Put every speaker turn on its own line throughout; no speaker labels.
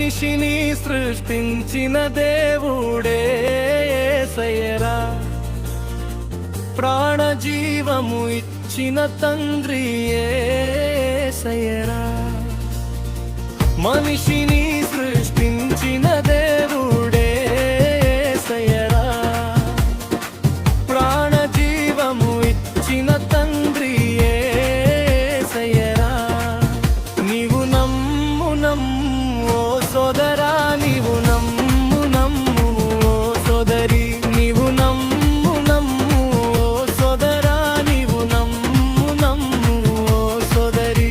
మనిషిని సృష్టించిన దేవుడే యేసయ్యరా, ప్రాణజీవము ఇచ్చిన తండ్రి యేసయ్యరా. మనిషిని సృష్టించిన దేవుడే యేసయ్యరా, ప్రాణజీవము ఇచ్చిన తండ్రి యేసయ్యరా. నీవు నమ్ము నమ్ము ఓ సోదరా, నీవు నమ్ము నమ్ము ఓ సోదరి, నీవు నమ్ము నమ్ము ఓ సోదరా, నీవు నమ్ము నమ్ము ఓ సోదరి.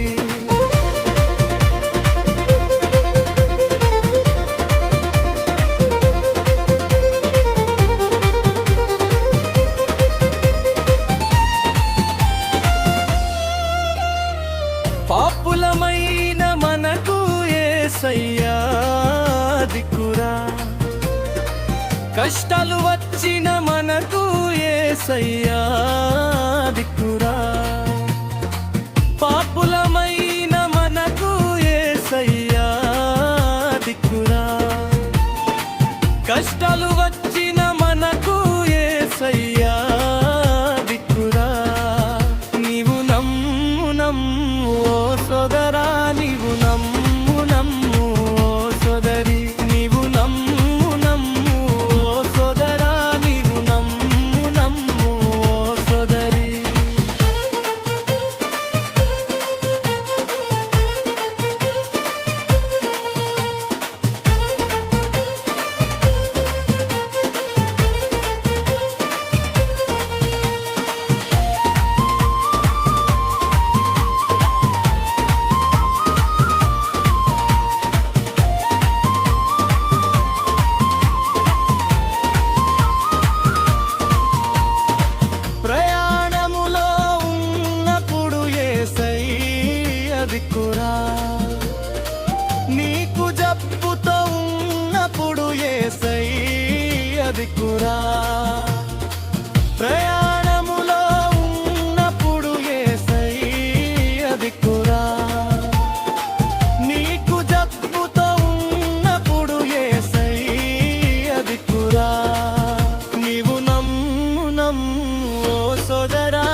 పాపులమైన మనకు యేసయ్యా దిక్కురా, కష్టాలు వచ్చిన మనకు యేసయ్యా దిక్కురా. పాపులమైన మనకు యేసయ్యా దిక్కురా, కష్టాలు వచ్చిన మనకు యేసయ్యా దిక్కురా. నీవు నమ్ము నమ్ము ఓ సోదరా, నీవు నమ్ము నమ్ము ఓ సోదరి, నీవు నమ్ము నమ్ము ఓ సోదరా, నీవు నమ్ము నమ్ము ఓ సోదరి. ప్రయాణములో ఉన్నప్పుడు యేసయ్య దిక్కురా, నీకు జబ్బుతో ఉన్నప్పుడు యేసయ్య దిక్కురా. ప్రయాణములో ఉన్నప్పుడు యేసయ్య దిక్కురా, నీకు జబ్బుతో ఉన్నప్పుడు యేసయ్య దిక్కురా. నీవు నమ్ము నమ్ము ఓ సోదరా,